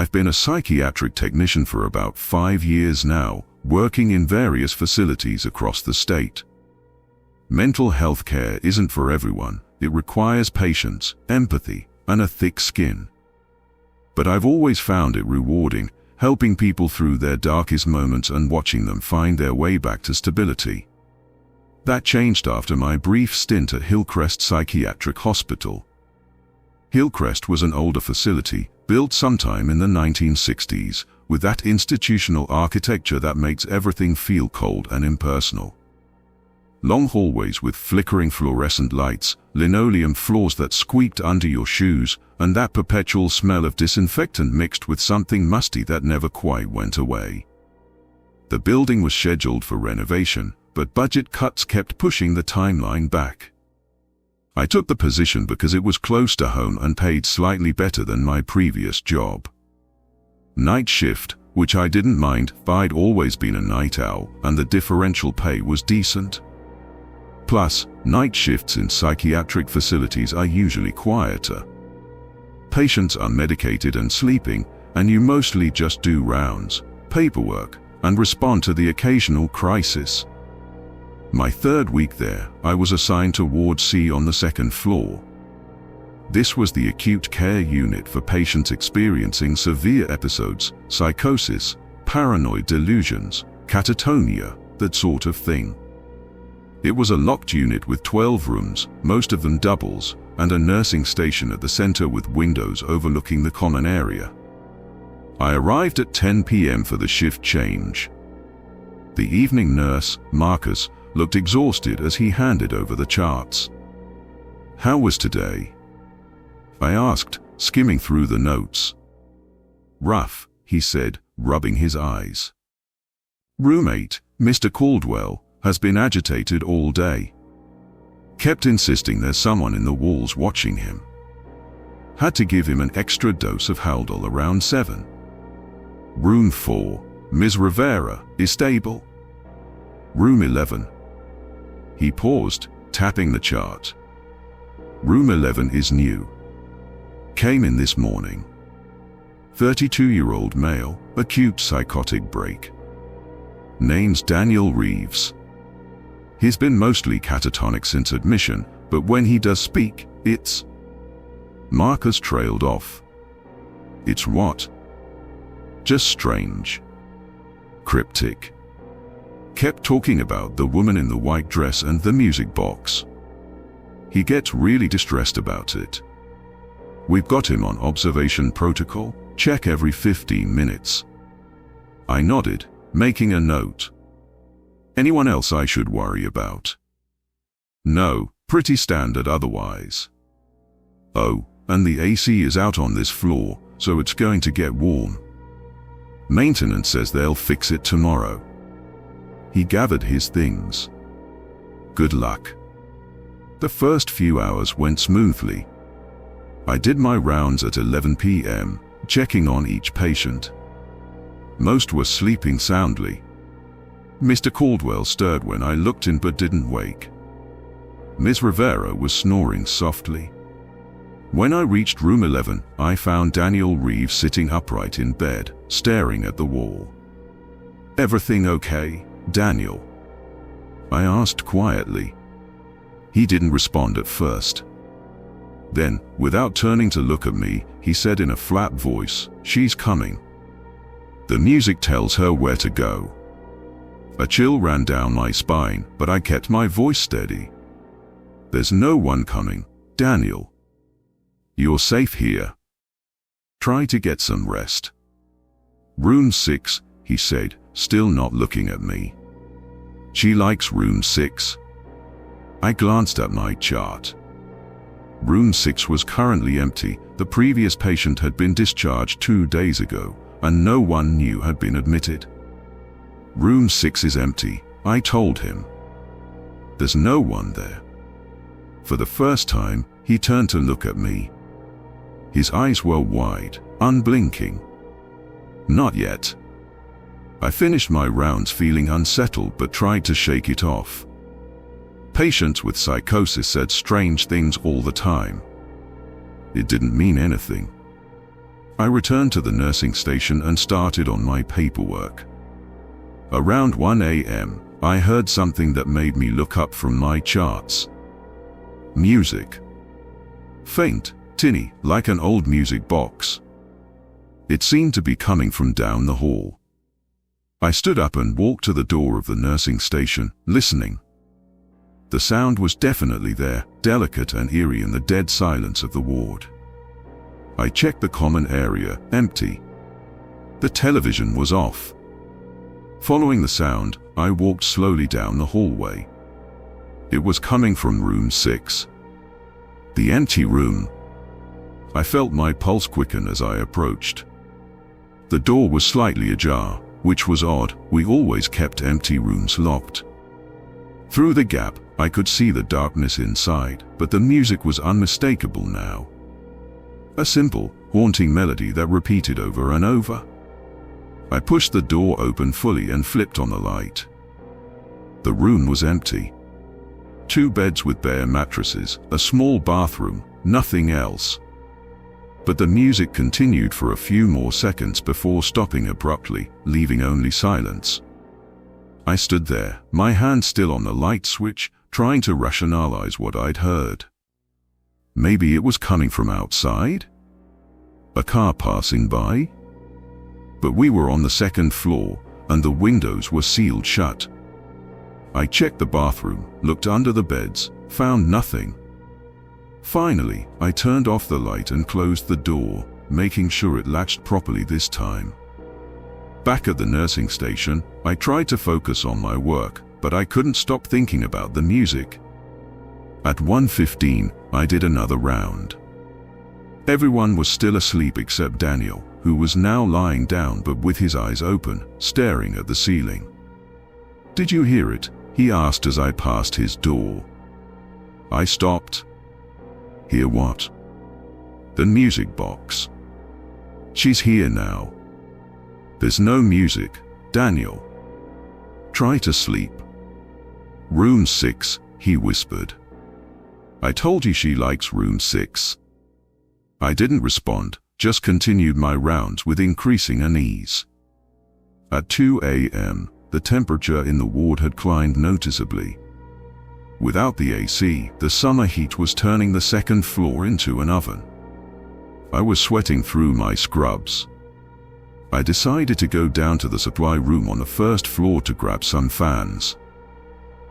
I've been a psychiatric technician for about 5 years now, working in various facilities across the state. Mental health care isn't for everyone. It requires patience, empathy, and a thick skin. But I've always found it rewarding, helping people through their darkest moments and watching them find their way back to stability. That changed after my brief stint at Hillcrest Psychiatric Hospital. Hillcrest was an older facility, built sometime in the 1960s, with that institutional architecture that makes everything feel cold and impersonal. Long hallways with flickering fluorescent lights, linoleum floors that squeaked under your shoes, and that perpetual smell of disinfectant mixed with something musty that never quite went away. The building was scheduled for renovation, but budget cuts kept pushing the timeline back. I took the position because it was close to home and paid slightly better than my previous job. Night shift, which I didn't mind, I'd always been a night owl, and the differential pay was decent. Plus, night shifts in psychiatric facilities are usually quieter. Patients are medicated and sleeping, and you mostly just do rounds, paperwork, and respond to the occasional crisis. My 3rd week there, I was assigned to Ward C on the 2nd floor. This was the acute care unit for patients experiencing severe episodes, psychosis, paranoid delusions, catatonia, that sort of thing. It was a locked unit with 12 rooms, most of them doubles, and a nursing station at the center with windows overlooking the common area. I arrived at 10 p.m. for the shift change. The evening nurse, Marcus, looked exhausted as he handed over the charts. "How was today?" I asked, skimming through the notes. "Rough," he said, rubbing his eyes. "Roommate, Mr. Caldwell, has been agitated all day. Kept insisting there's someone in the walls watching him. Had to give him an extra dose of Haldol around 7. Room 4, Ms. Rivera, is stable. Room 11. He paused, tapping the chart. Room 11 is new. Came in this morning. 32-year-old male, acute psychotic break. Name's Daniel Reeves. He's been mostly catatonic since admission, but when he does speak, it's..." Marcus trailed off. "It's what?" "Just strange. Cryptic. Kept talking about the woman in the white dress and the music box. He gets really distressed about it. We've got him on observation protocol, check every 15 minutes. I nodded, making a note. "Anyone else I should worry about?" "No, pretty standard otherwise." "Oh, and the AC is out on this floor, so it's going to get warm. Maintenance says they'll fix it tomorrow." He gathered his things. "Good luck." The first few hours went smoothly. I did my rounds at 11 p.m., checking on each patient. Most were sleeping soundly. Mr. Caldwell stirred when I looked in but didn't wake. Ms. Rivera was snoring softly. When I reached room 11, I found Daniel Reeves sitting upright in bed, staring at the wall. "Everything okay, Daniel?" I asked quietly. He didn't respond at first. Then, without turning to look at me, he said in a flat voice, "She's coming. The music tells her where to go." A chill ran down my spine, but I kept my voice steady. "There's no one coming, Daniel. You're safe here. Try to get some rest." "Room 6, he said, still not looking at me. "She likes room 6. I glanced at my chart. Room 6 was currently empty. The previous patient had been discharged 2 days ago, and no one new had been admitted. "Room 6 is empty," I told him. "There's no one there." For the first time, he turned to look at me. His eyes were wide, unblinking. "Not yet." I finished my rounds feeling unsettled but tried to shake it off. Patients with psychosis said strange things all the time. It didn't mean anything. I returned to the nursing station and started on my paperwork. Around 1 a.m., I heard something that made me look up from my charts. Music. Faint, tinny, like an old music box. It seemed to be coming from down the hall. I stood up and walked to the door of the nursing station, listening. The sound was definitely there, delicate and eerie in the dead silence of the ward. I checked the common area, empty. The television was off. Following the sound, I walked slowly down the hallway. It was coming from room 6. The empty room. I felt my pulse quicken as I approached. The door was slightly ajar, which was odd. We always kept empty rooms locked. Through the gap, I could see the darkness inside, but the music was unmistakable now. A simple, haunting melody that repeated over and over. I pushed the door open fully and flipped on the light. The room was empty. 2 beds with bare mattresses, a small bathroom, nothing else. But the music continued for a few more seconds before stopping abruptly, leaving only silence. I stood there, my hand still on the light switch, trying to rationalize what I'd heard. Maybe it was coming from outside? A car passing by? But we were on the 2nd floor, and the windows were sealed shut. I checked the bathroom, looked under the beds, found nothing. Finally, I turned off the light and closed the door, making sure it latched properly this time. Back at the nursing station, I tried to focus on my work, but I couldn't stop thinking about the music. At 1:15, I did another round. Everyone was still asleep except Daniel, who was now lying down but with his eyes open, staring at the ceiling. "Did you hear it?" he asked as I passed his door. I stopped. "Hear what?" "The music box. She's here now." "There's no music, Daniel. Try to sleep." "Room 6, he whispered. "I told you she likes room 6. I didn't respond, just continued my rounds with increasing unease. At 2 a.m., the temperature in the ward had climbed noticeably. Without the AC, the summer heat was turning the 2nd floor into an oven. I was sweating through my scrubs. I decided to go down to the supply room on the 1st floor to grab some fans.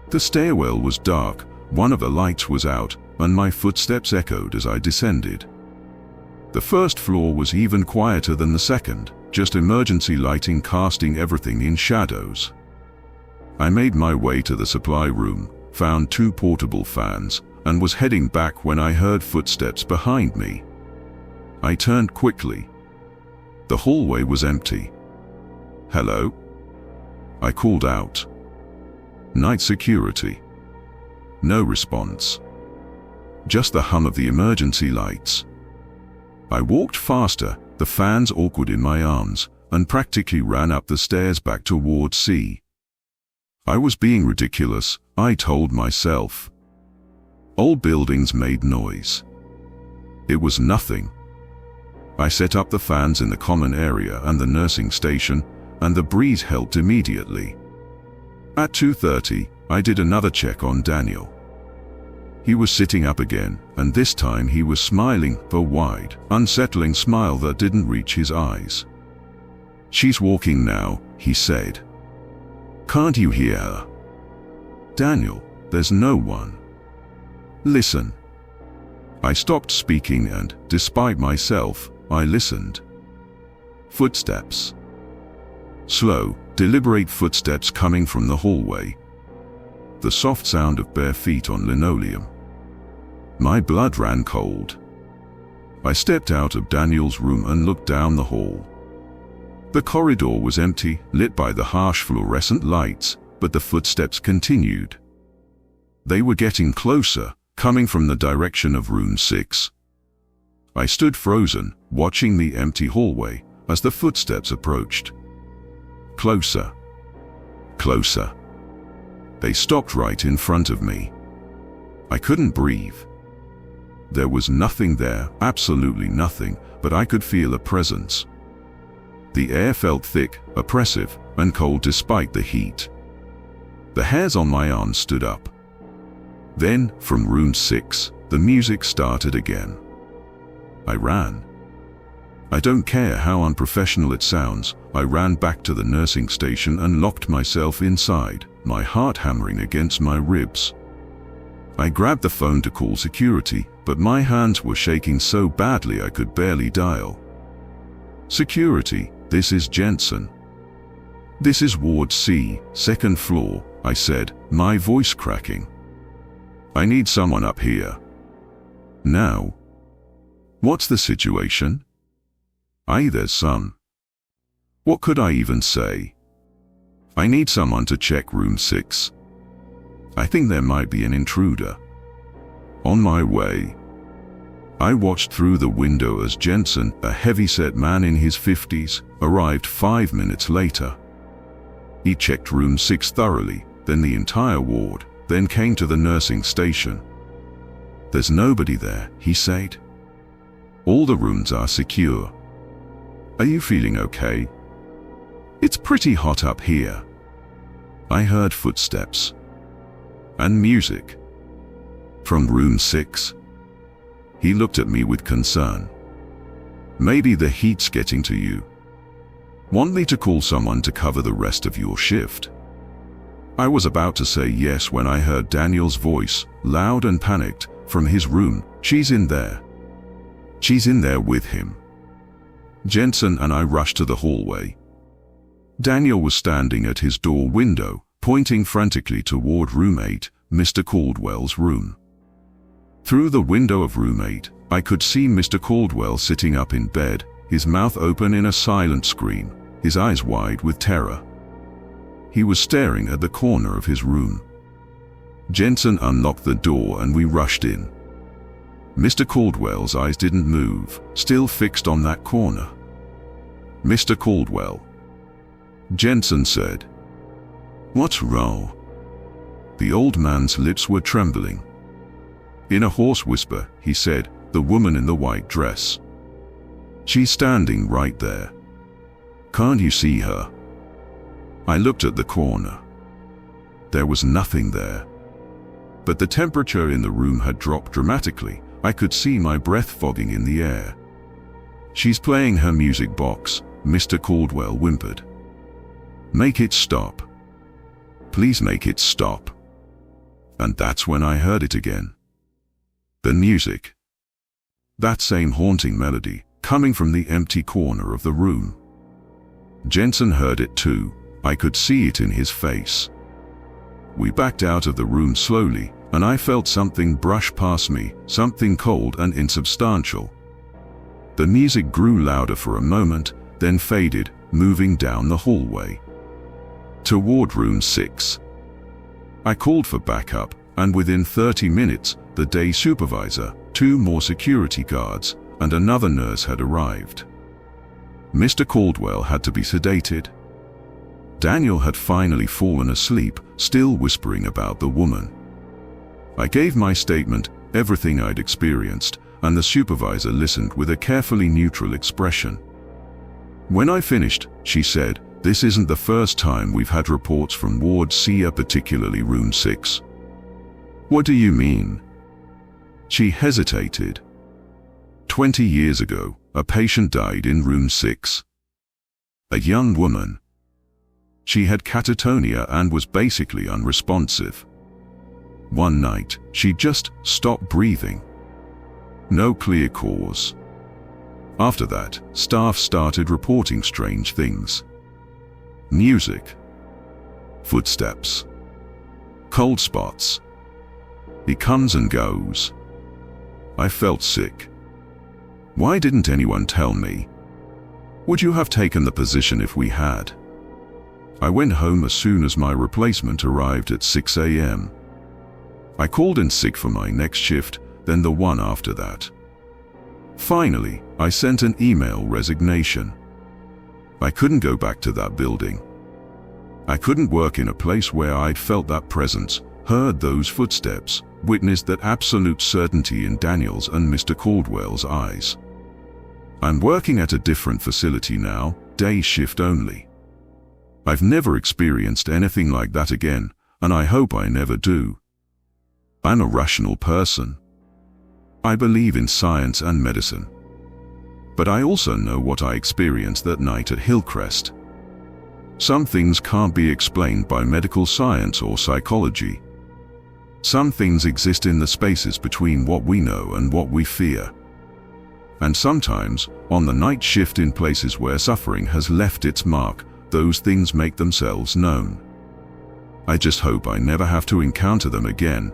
The stairwell was dark, one of the lights was out, and my footsteps echoed as I descended. The 1st floor was even quieter than the 2nd, just emergency lighting casting everything in shadows. I made my way to the supply room, found 2 portable fans, and was heading back when I heard footsteps behind me. I turned quickly. The hallway was empty. "Hello?" I called out. "Night security." No response. Just the hum of the emergency lights. I walked faster, the fans awkward in my arms, and practically ran up the stairs back to Ward C. I was being ridiculous, I told myself. Old buildings made noise. It was nothing. I set up the fans in the common area and the nursing station, and the breeze helped immediately. At 2:30, I did another check on Daniel. He was sitting up again, and this time he was smiling, a wide, unsettling smile that didn't reach his eyes. "She's walking now," he said. "Can't you hear her?" "Daniel, there's no one." "Listen." I stopped speaking and, despite myself, I listened. Footsteps. Slow, deliberate footsteps coming from the hallway. The soft sound of bare feet on linoleum. My blood ran cold. I stepped out of Daniel's room and looked down the hall. The corridor was empty, lit by the harsh fluorescent lights, but the footsteps continued. They were getting closer, coming from the direction of room 6. I stood frozen, watching the empty hallway as the footsteps approached. Closer. Closer. They stopped right in front of me. I couldn't breathe. There was nothing there, absolutely nothing, but I could feel a presence. The air felt thick, oppressive, and cold despite the heat. The hairs on my arms stood up. Then, from room 6, the music started again. I ran. I don't care how unprofessional it sounds, I ran back to the nursing station and locked myself inside, my heart hammering against my ribs. I grabbed the phone to call security, but my hands were shaking so badly I could barely dial. "Security, this is Jensen." "This is Ward C, second floor," I said, my voice cracking. "I need someone up here. Now." "What's the situation?" "There's some." What could I even say? "I need someone to check room 6. I think there might be an intruder." On my way. I watched through the window as Jensen, a heavy-set man in his 50s, arrived 5 minutes later. He checked room 6 thoroughly, then the entire ward, then came to the nursing station. "There's nobody there," he said. "All the rooms are secure. Are you feeling okay? It's pretty hot up here." I heard footsteps. And music. From room 6. He looked at me with concern. "Maybe the heat's getting to you. Want me to call someone to cover the rest of your shift?" I was about to say yes when I heard Daniel's voice, loud and panicked, from his room. "She's in there." "She's in there with him." Jensen and I rushed to the hallway. Daniel was standing at his door window, pointing frantically toward room 8, Mr. Caldwell's room. Through the window of room 8, I could see Mr. Caldwell sitting up in bed, his mouth open in a silent scream, his eyes wide with terror. He was staring at the corner of his room. Jensen unlocked the door and we rushed in. Mr. Caldwell's eyes didn't move, still fixed on that corner. "Mr. Caldwell," Jensen said. "What's wrong?" The old man's lips were trembling. In a hoarse whisper, he said, "The woman in the white dress. She's standing right there. Can't you see her?" I looked at the corner. There was nothing there. But the temperature in the room had dropped dramatically. I could see my breath fogging in the air. "She's playing her music box," Mr. Caldwell whimpered. "Make it stop. Please make it stop." And that's when I heard it again. The music. That same haunting melody, coming from the empty corner of the room. Jensen heard it too. I could see it in his face. We backed out of the room slowly, and I felt something brush past me, something cold and insubstantial. The music grew louder for a moment, then faded, moving down the hallway. Toward room 6. I called for backup, and within 30 minutes, the day supervisor, 2 more security guards, and another nurse had arrived. Mr. Caldwell had to be sedated. Daniel had finally fallen asleep, still whispering about the woman. I gave my statement, everything I'd experienced, and the supervisor listened with a carefully neutral expression. When I finished, she said, "This isn't the first time we've had reports from Ward C, particularly room 6. "What do you mean?" She hesitated. 20 years ago, a patient died in room 6. A young woman. She had catatonia and was basically unresponsive. One night, she just stopped breathing. No clear cause. After that, staff started reporting strange things. Music. Footsteps. Cold spots. He comes and goes. I felt sick. Why didn't anyone tell me? Would you have taken the position if we had? I went home as soon as my replacement arrived at 6 a.m. I called in sick for my next shift, then the one after that. Finally, I sent an email resignation. I couldn't go back to that building. I couldn't work in a place where I'd felt that presence, heard those footsteps, witnessed that absolute certainty in Daniel's and Mr. Caldwell's eyes. I'm working at a different facility now, day shift only. I've never experienced anything like that again, and I hope I never do. I'm a rational person. I believe in science and medicine. But I also know what I experienced that night at Hillcrest. Some things can't be explained by medical science or psychology. Some things exist in the spaces between what we know and what we fear. And sometimes, on the night shift in places where suffering has left its mark, those things make themselves known. I just hope I never have to encounter them again,